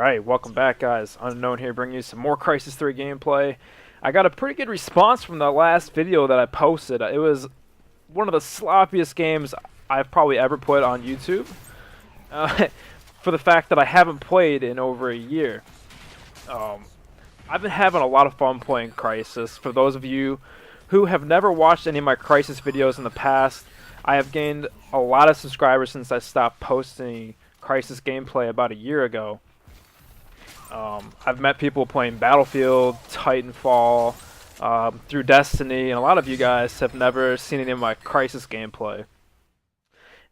Alright, welcome back guys. Unknown here bringing you some more Crysis 3 gameplay. I got a pretty good response from the last video that I posted. It was one of the sloppiest games I've probably ever put on YouTube. For the fact that I haven't played in over a year. I've been having a lot of fun playing Crysis. For those of you who have never watched any of my Crysis videos in the past, I have gained a lot of subscribers since I stopped posting Crysis gameplay about a year ago. I've met people playing Battlefield, Titanfall, through Destiny, and a lot of you guys have never seen any of my Crysis gameplay.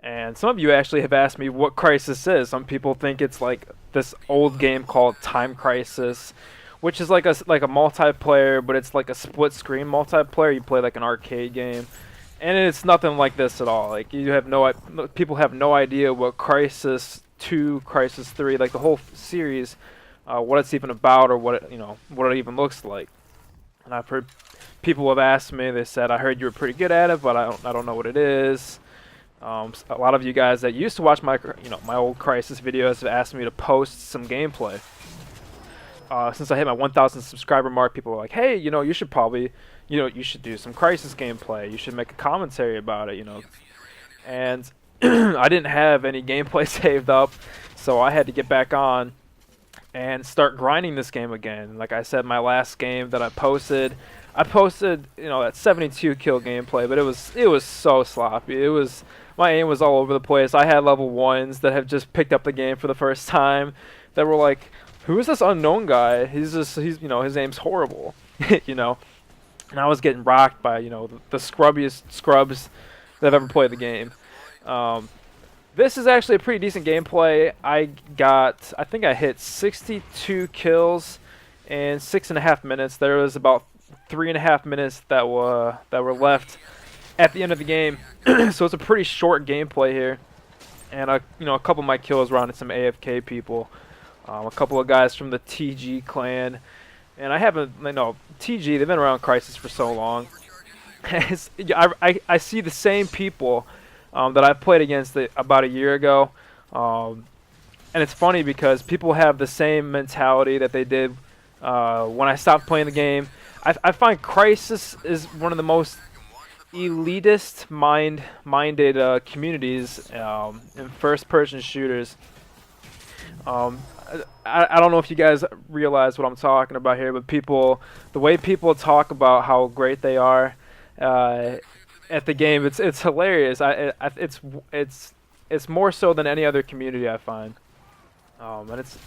And some of you actually have asked me what Crysis is. Some people think it's like this old game called Time Crisis, which is like a multiplayer, but it's like a split-screen multiplayer. You play like an arcade game, and it's nothing like this at all. Like people have no idea what Crysis 2, Crysis 3, like the whole series. What it's even about, or what it even looks like. And I've heard people have asked me. They said, "I heard you were pretty good at it, but I don't know what it is." A lot of you guys that used to watch my old Crysis videos have asked me to post some gameplay. Since I hit my 1,000 subscriber mark, people are like, "Hey, you should probably, you should do some Crysis gameplay. You should make a commentary about it, And I didn't have any gameplay saved up, so I had to get back on and start grinding this game again. Like I said, my last game that I posted that 72 kill gameplay, but it was so sloppy. My aim was all over the place. I had level 1s that have just picked up the game for the first time that were like, "Who is this unknown guy? He's his aim's horrible." And I was getting rocked by the scrubbiest scrubs that have ever played the game. This is actually a pretty decent gameplay. I think I hit 62 kills in 6.5 minutes. There was about 3.5 minutes that were left at the end of the game. So it's a pretty short gameplay here. And a couple of my kills were on some AFK people. A couple of guys from the TG clan. And I haven't, TG, they've been around Crysis for so long. I see the same people that I played against about a year ago, and it's funny because people have the same mentality that they did when I stopped playing the game. I find Crysis is one of the most elitist minded communities in first-person shooters. I don't know if you guys realize what I'm talking about here, but the way people talk about how great they are at the game, it's hilarious. It's more so than any other community I find, and it's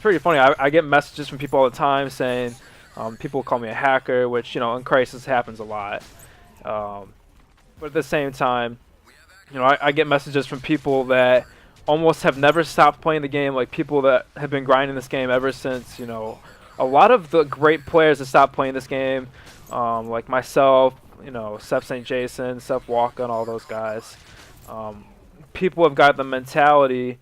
pretty funny. I get messages from people all the time saying people call me a hacker, which in Crysis happens a lot. But at the same time, I get messages from people that almost have never stopped playing the game, like people that have been grinding this game ever since. A lot of the great players that stopped playing this game, like myself. Ceph St. Jason, Ceph Walker, and all those guys. People have got the mentality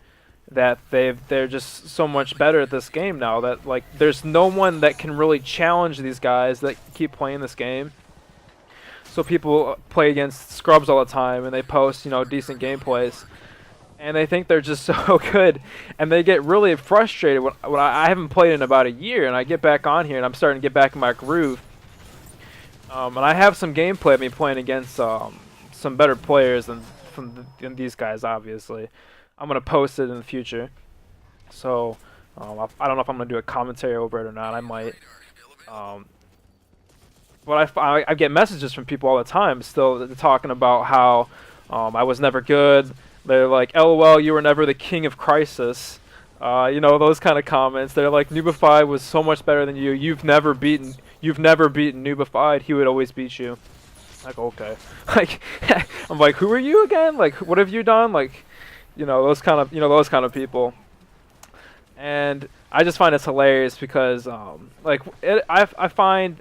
that they're just so much better at this game now that there's no one that can really challenge these guys that keep playing this game. So people play against scrubs all the time, and they post decent gameplays, and they think they're just so good, and they get really frustrated when I haven't played in about a year, and I get back on here and I'm starting to get back in my groove. And I have some gameplay of me playing against some better players than these guys, obviously. I'm going to post it in the future. So, I don't know if I'm going to do a commentary over it or not. I might. But I get messages from people all the time still talking about how I was never good. They're like, "LOL, you were never the king of Crysis." Those kind of comments. They're like, "Noobified was so much better than you. You've never beaten Noobified. He would always beat you." Like, okay. I'm like, who are you again? Like, what have you done? Like, those kind of people. And I just find it's hilarious because I find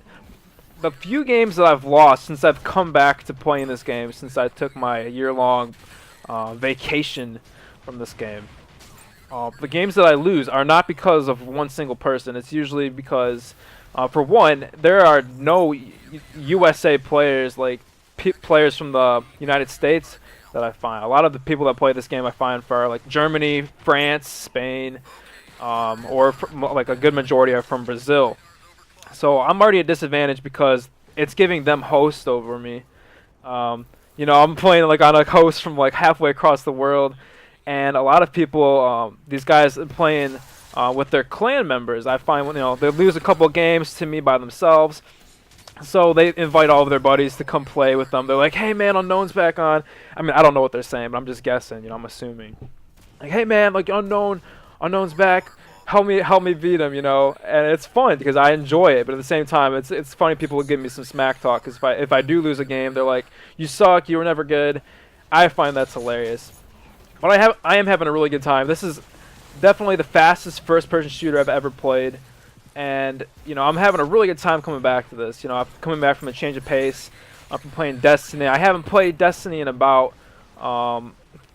the few games that I've lost since I've come back to playing this game, since I took my year-long vacation from this game. The games that I lose are not because of one single person. It's usually because, for one, there are no USA players, players from the United States that I find. A lot of the people that play this game I find are like Germany, France, Spain, or like a good majority are from Brazil. So I'm already at disadvantage because it's giving them host over me. You know, I'm playing like on a host from like halfway across the world, and a lot of people, these guys are playing with their clan members. I find, you know, they lose a couple games to me by themselves, so they invite all of their buddies to come play with them. They're like, "Hey man, Unknown's back on." I mean, I don't know what they're saying, but I'm just guessing. You know, I'm assuming. Like, "Hey man, like Unknown's back. Help me beat him." You know, and it's fun because I enjoy it. But at the same time, it's funny. People will give me some smack talk because if I do lose a game, they're like, "You suck. You were never good." I find that's hilarious. But I am having a really good time. This is definitely the fastest first-person shooter I've ever played, and you know, I'm having a really good time coming back to this. You know, I'm coming back from a change of pace. I've been playing Destiny. I haven't played Destiny in about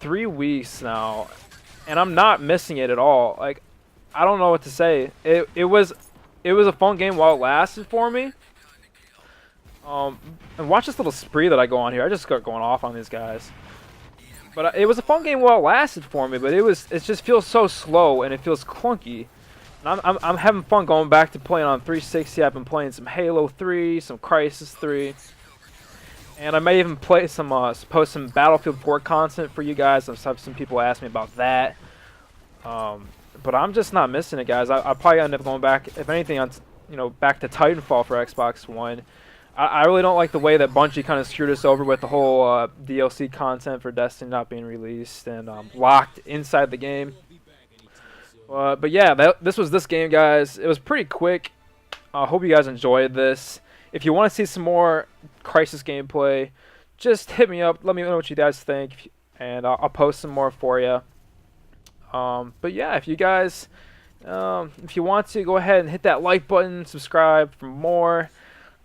3 weeks now, and I'm not missing it at all. Like, I don't know what to say. It was a fun game while it lasted for me. And watch this little spree that I go on here. I just start going off on these guys. But it was a fun game while it lasted for me. But it just feels so slow and it feels clunky. And I'm having fun going back to playing on 360. I've been playing some Halo 3, some Crysis 3, and I may even play some post some Battlefield 4 content for you guys. I've had some people ask me about that. But I'm just not missing it, guys. I'll probably end up going back, if anything, on, you know, back to Titanfall for Xbox One. I really don't like the way that Bungie kind of screwed us over with the whole DLC content for Destiny not being released and locked inside the game. But yeah, this was this game, guys. It was pretty quick. I hope you guys enjoyed this. If you want to see some more Crysis gameplay, just hit me up. Let me know what you guys think, and I'll post some more for you. But yeah, if you guys, if you want to, go ahead and hit that like button, subscribe for more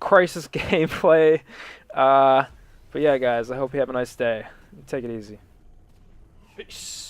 Crysis gameplay. But yeah, guys, I hope you have a nice day. Take it easy. Peace.